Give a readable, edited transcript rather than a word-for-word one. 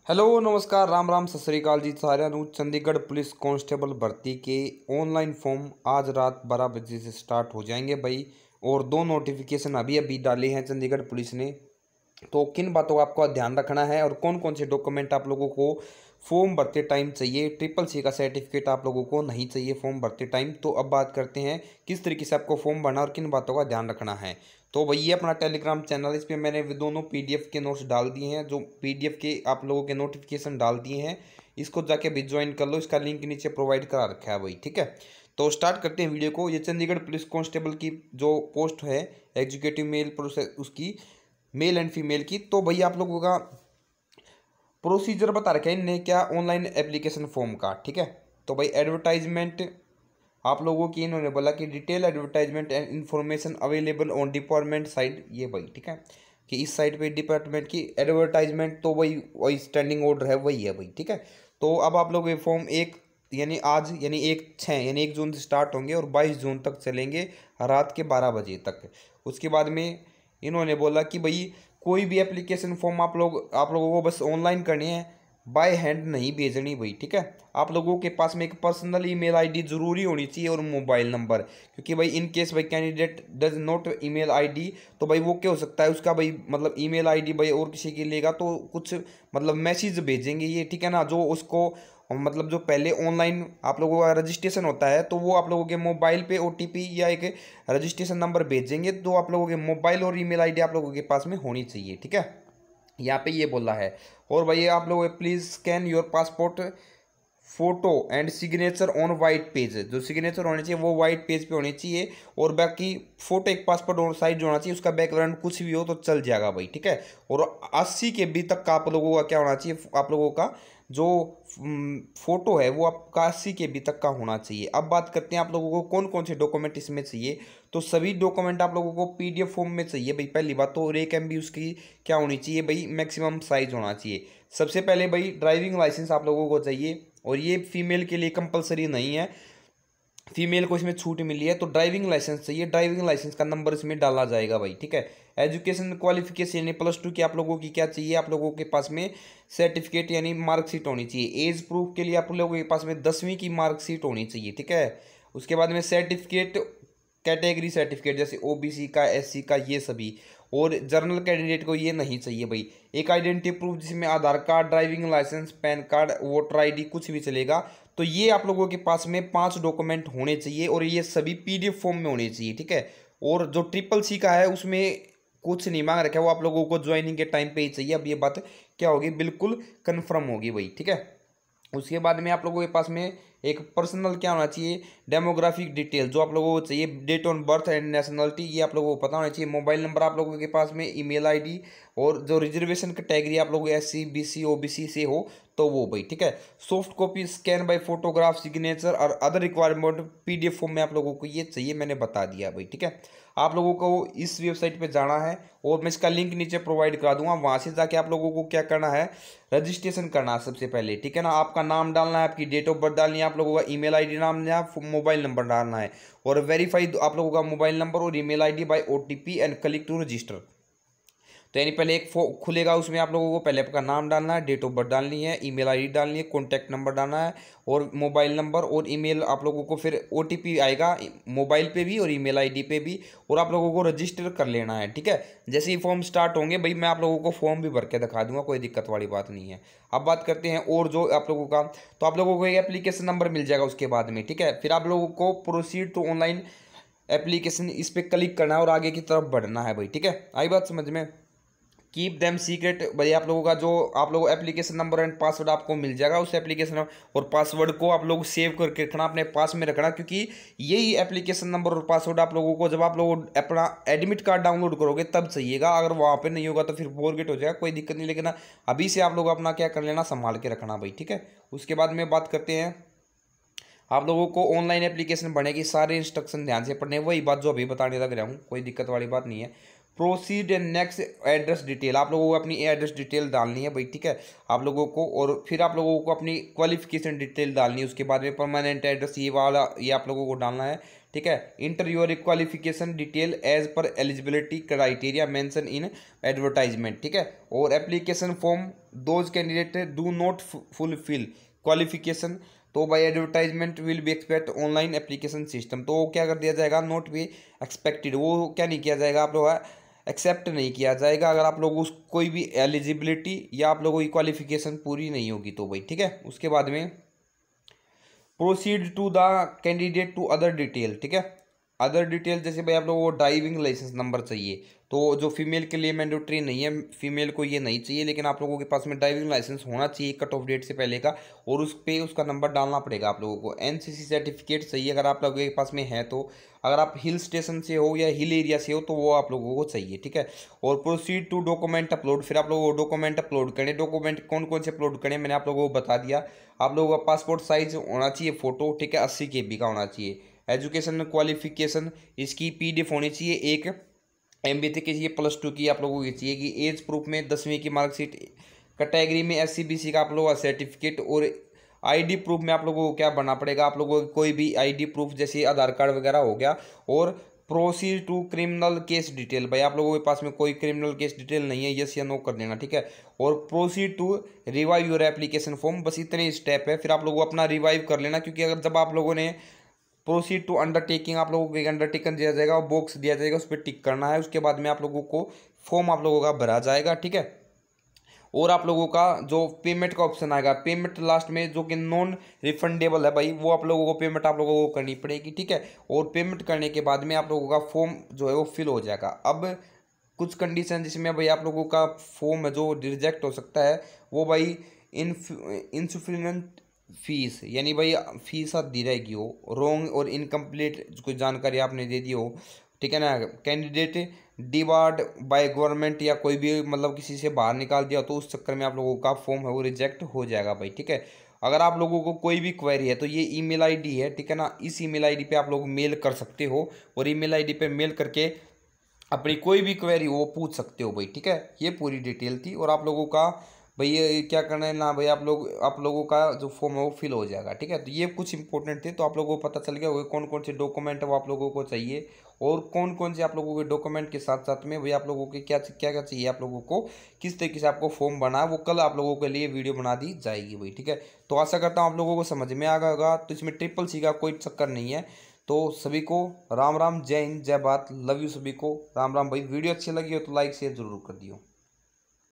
Hello नमस्कार राम राम सत श्री अकाल जी साਰਿਆਂ ਨੂੰ। चंडीगढ़ पुलिस कांस्टेबल भर्ती के ऑनलाइन फॉर्म आज रात 12 बजे से स्टार्ट हो जाएंगे भाई। और दो नोटिफिकेशन अभी अभी डाले हैं चंडीगढ़ पुलिस ने। तो किन बातों का आपको ध्यान रखना है और कौन कौन से डॉक्यूमेंट आप लोगों को फॉर्म भरते टाइम चाहिए। ट्रिपल सी का सर्टिफिकेट आप लोगों को नहीं चाहिए फॉर्म भरते टाइम। तो अब बात करते हैं किस तरीके से आपको फॉर्म भरना और किन बातों का ध्यान रखना है। तो भाई ये अपना टेलीग्राम चैनल, इस पर मैंने दोनों पीडीएफ के नोट्स डाल दिए हैं, जो पीडीएफ के आप लोगों के नोटिफिकेशन डाल दिए हैं। इसको जाके भी ज्वाइन कर लो, इसका लिंक नीचे प्रोवाइड करा रखा है भाई, ठीक है। तो स्टार्ट करते हैं वीडियो को। ये चंडीगढ़ पुलिस कांस्टेबल की जो पोस्ट है एग्जीक्यूटिव मेल प्रोसेस, उसकी मेल एंड फीमेल की। तो भैया आप लोगों का प्रोसीजर बता रखा है इनने क्या, ऑनलाइन एप्लीकेशन फॉर्म का, ठीक है। तो भाई एडवर्टाइजमेंट आप लोगों की इन्होंने बोला कि detail advertisement and information available on department site, ये भाई ठीक है कि इस साइट पे डिपार्टमेंट की एडवर्टाइजमेंट, तो वही स्टैंडिंग ऑर्डर है वही है भाई, ठीक है। तो अब आप लोग ये फॉर्म एक यानी आज यानी 1/6 यानी 1 जून से स्टार्ट होंगे और 22 जून तक चलेंगे रात के 12 बजे तक। उसके बाद में इन्होंने बोला कि भाई कोई भी एप्लीकेशन फॉर्म आप लोगों को बस ऑनलाइन करनी है, बाय हैंड नहीं भेजनी भाई, ठीक है। आप लोगों के पास में एक पर्सनल ईमेल आईडी जरूरी होनी चाहिए और मोबाइल नंबर, क्योंकि भाई इन केस भाई candidate does not email ID, तो भाई वो क्या हो सकता है उसका भाई मतलब ईमेल आईडी भाई और किसी के लेगा तो कुछ मतलब मैसेज भेजेंगे ये, ठीक है ना, जो उसको मतलब जो पहले ऑनलाइन आप लोगों का रजिस्ट्रेशन होता है तो वो आप लोगों के मोबाइल पे ओटीपी या एक रजिस्ट्रेशन नंबर भेजेंगे, तो आप लोगों के मोबाइल और ईमेल आईडी आप लोगों के पास में होनी चाहिए, ठीक है। यहाँ पे ये बोला है। और भाई आप लोग please scan your passport photo and signature on white page, जो सिग्नेचर होनी चाहिए वो वाइट पेज पे होनी चाहिए, और बाकी फोटो एक पासपोर्ट और साइज जो होना चाहिए, उसका बैकग्राउंड कुछ भी हो तो चल जाएगा भाई, ठीक है। और 80 के बी तक का आप लोगों का क्या होना चाहिए, आप लोगों का जो फोटो है वो आपका 80 के बी तक का होना चाहिए। अब बात करते हैं आप लोगों को कौन कौन से डॉक्यूमेंट इसमें चाहिए। तो सभी डॉक्यूमेंट आप लोगों को पीडीएफ फॉर्म में चाहिए भाई। पहली बात तो, और 1 MB उसकी क्या होनी चाहिए भाई, मैक्सिमम साइज होना चाहिए। सबसे पहले भाई ड्राइविंग लाइसेंस आप लोगों को चाहिए, और ये फीमेल के लिए कंपलसरी नहीं है, फीमेल को इसमें छूट मिली है। तो ड्राइविंग लाइसेंस चाहिए, ड्राइविंग लाइसेंस का नंबर इसमें डाला जाएगा भाई, ठीक है। एजुकेशन क्वालिफिकेशन यानी +2 की आप लोगों की क्या चाहिए, आप लोगों के पास में सर्टिफिकेट यानी मार्कशीट होनी चाहिए। एज प्रूफ के लिए आप लोगों के पास में 10वीं की मार्कशीट होनी चाहिए, ठीक है। उसके बाद में सर्टिफिकेट, कैटेगरी सर्टिफिकेट जैसे ओबीसी का, एससी का, ये सभी। और जर्नल कैंडिडेट को ये नहीं चाहिए भाई। एक आइडेंटिटी प्रूफ जिसमें Aadhaar card, driving licence, PAN card, voter ID कुछ भी चलेगा। तो ये आप लोगों के पास में 5 डॉक्यूमेंट होने चाहिए, और ये सभी पीडीएफ फॉर्म में होने चाहिए, ठीक है। और जो ट्रिपल सी का है उसमें कुछ नहीं मांग रखा है, वो आप लोगों को ज्वाइनिंग के टाइम पे ही चाहिए। अब ये बात क्या होगी, बिल्कुल कन्फर्म होगी भाई, ठीक है। उसके बाद में आप लोगों के पास में एक पर्सनल क्या होना चाहिए, डेमोग्राफिक डिटेल जो आप लोगों को चाहिए, date on birth and nationality ये आप लोगों को पता होना चाहिए। मोबाइल नंबर आप लोगों के पास में, ईमेल आईडी, और जो रिजर्वेशन कैटेगरी आप लोग SC BC OBC से हो तो वो भाई, ठीक है। Soft copy scan by photograph, signature और अदर रिक्वायरमेंट पीडीएफ फॉर्म में आप लोगों को ये चाहिए, मैंने बता दिया भाई, ठीक है। आप लोगों को इस वेबसाइट पे जाना है, और मैं इसका लिंक नीचे प्रोवाइड करा दूंगा, वहां से जाके आप लोगों को क्या करना है, रजिस्ट्रेशन करना है सबसे पहले, ठीक है ना। आपका नाम डालना है, आपकी डेट ऑफ बर्थ डालनी है, आप लोगों का ईमेल आईडी डालना है, मोबाइल नंबर डालना है, और वेरीफाई आप लोगों का मोबाइल नंबर और email ID by OTP and click to register. तो यानी पहले एक खुलेगा, उसमें आप लोगों को पहले आपका नाम डालना है, डेट ऑफ बर्थ डालनी है, ईमेल आईडी डालनी है, कॉन्टैक्ट नंबर डालना है, और मोबाइल नंबर और ईमेल आप लोगों को फिर ओटीपी आएगा मोबाइल पे भी और ईमेल आईडी पे भी, और आप लोगों को रजिस्टर कर लेना है, ठीक है। जैसे ही फॉर्म स्टार्ट होंगे भाई मैं आप लोगों को फॉर्म भी भर के दिखा दूंगा, कोई दिक्कत वाली बात नहीं है। अब बात करते हैं और जो आप लोगों का, तो आप लोगों को एक एप्लीकेशन नंबर मिल जाएगा उसके बाद में, ठीक है। फिर आप लोगों को प्रोसीड टू ऑनलाइन एप्लीकेशन, इस पर क्लिक करना है और आगे की तरफ बढ़ना है भाई, ठीक है। आई बात समझ में। कीप देम सीक्रेट भाई, आप लोगों का जो आप लोगों एप्लीकेशन नंबर एंड पासवर्ड आपको मिल जाएगा, उस एप्लीकेशन और पासवर्ड को आप लोग सेव करके रखना, अपने पास में रखना, क्योंकि यही एप्लीकेशन नंबर और पासवर्ड आप लोगों को जब आप लोग अपना एडमिट कार्ड डाउनलोड करोगे तब चाहिएगा। अगर वहाँ पे नहीं होगा तो फिर फॉरगेट हो जाएगा, कोई दिक्कत नहीं, लेकिन अभी से आप लोग अपना क्या कर लेना, संभाल के रखना भाई, ठीक है। उसके बाद में बात करते हैं, आप लोगों को ऑनलाइन एप्लीकेशन बनेगी, सारे इंस्ट्रक्शन ध्यान से पढ़ने, वही बात जो अभी बताने लग रहा हूँ, कोई दिक्कत वाली बात नहीं है। Proceed and next address detail, आप लोगों को अपनी एड्रेस डिटेल डालनी है भाई, ठीक है आप लोगों को। और फिर आप लोगों को अपनी क्वालिफिकेशन डिटेल डालनी है। उसके बाद में परमानेंट एड्रेस ये वाला ये आप लोगों को डालना है, ठीक है। Enter your qualification detail as per eligibility criteria mention in advertisement, ठीक है। और application form those candidate do not fulfil qualification तो by advertisement will be expect online application system, तो क्या कर दिया जाएगा, नॉट बी एक्सपेक्टेड, वो क्या नहीं किया जाएगा, आप लोग एक्सेप्ट नहीं किया जाएगा अगर आप लोग उस कोई भी एलिजिबिलिटी या आप लोगों की क्वालिफिकेशन पूरी नहीं होगी तो भाई, ठीक है। उसके बाद में proceed to the candidate to other detail, ठीक है। अदर डिटेल जैसे भाई आप लोगों को ड्राइविंग लाइसेंस नंबर चाहिए, तो जो फीमेल के लिए मैंडेटरी नहीं है, फीमेल को ये नहीं चाहिए, लेकिन आप लोगों के पास में ड्राइविंग लाइसेंस होना चाहिए कट ऑफ डेट से पहले का, और उस पे उसका नंबर डालना पड़ेगा आप लोगों को। एनसीसी सर्टिफिकेट चाहिए अगर आप लोगों के पास में है तो, अगर आप हिल स्टेशन से हो या हिल एरिया से हो तो वो आप लोगों को चाहिए, ठीक है। और प्रोसीड टू डॉक्यूमेंट अपलोड, फिर आप लोगों को डॉक्यूमेंट अपलोड करें। डॉक्यूमेंट कौन कौन से अपलोड करें मैंने आप लोगों को बता दिया। आप लोगों का पासपोर्ट साइज होना चाहिए फोटो, ठीक है, 80 KB का होना चाहिए। एजुकेशन क्वालिफिकेशन इसकी PDF होनी चाहिए 1 MB तक की चाहिए, +2 की आप लोगों की चाहिए कि एज प्रूफ में 10वीं की मार्कशीट, कैटेगरी में SC BC का आप लोगों का सर्टिफिकेट, और ID प्रूफ में आप लोगों को क्या बनना पड़ेगा, आप लोगों को कोई भी ID प्रूफ जैसे आधार कार्ड वगैरह हो गया। और proceed to criminal case detail, भाई आप लोगों के पास में कोई क्रिमिनल केस डिटेल नहीं है, यस या नो कर देना, ठीक है। और proceed to revive your application form, बस इतने स्टेप है, फिर आप लोगों को अपना रिवाइव कर लेना, क्योंकि अगर जब आप लोगों ने प्रोसीड टू अंडरटेकिंग आप लोगों को एक अंडरटेकन दिया जाएगा, बॉक्स दिया जाएगा, उस पर टिक करना है। उसके बाद में आप लोगों को फॉर्म आप लोगों का भरा जाएगा, ठीक है। और आप लोगों का जो पेमेंट का ऑप्शन आएगा, पेमेंट लास्ट में जो कि नॉन रिफंडेबल है भाई, वो आप लोगों को पेमेंट आप लोगों को करनी पड़ेगी, ठीक है। और पेमेंट करने के बाद में आप लोगों का फॉर्म जो है वो फिल हो जाएगा। अब कुछ कंडीशन जिसमें भाई आप लोगों का फॉर्म है जो रिजेक्ट हो सकता है, वो भाई इनसफिशिएंट फीस, यानी भाई फीस दी रहेगी हो, रॉन्ग और इनकम्प्लीट कोई जानकारी आपने दे दी हो, ठीक है ना। कैंडिडेट डिबार्ड बाय गवर्नमेंट या कोई भी मतलब किसी से बाहर निकाल दिया तो उस चक्कर में आप लोगों का फॉर्म है वो रिजेक्ट हो जाएगा भाई, ठीक है। अगर आप लोगों को कोई भी क्वेरी है तो ये ईमेल आईडी है, ठीक है ना, इस ईमेल आईडी पे आप लोग मेल कर सकते हो, और ईमेल आईडी पे मेल करके अपनी कोई भी क्वेरी वो पूछ सकते हो भाई, ठीक है। ये पूरी डिटेल थी, और आप लोगों का भाई ये क्या करना है ना भाई, आप लोगों का जो फॉर्म है वो फिल हो जाएगा, ठीक है। तो ये कुछ इंपॉर्टेंट थे, तो आप लोगों को पता चल गया होगा कौन कौन से डॉक्यूमेंट है वो आप लोगों को चाहिए, और कौन कौन से आप लोगों के डॉक्यूमेंट के साथ साथ में भाई आप लोगों के क्या क्या क्या चाहिए, आप लोगों को किस तरीके से आपको फॉर्म बना है, वो कल आप लोगों के लिए वीडियो बना दी जाएगी भाई, ठीक है। तो आशा करता हूँ आप लोगों को समझ में आ गया होगा। तो इसमें CCC का कोई चक्कर नहीं है। तो सभी को राम राम, जय हिंद, जय भारत, लव यू सभी को, राम राम भाई। वीडियो अच्छी लगी हो तो लाइक शेयर जरूर कर दियो।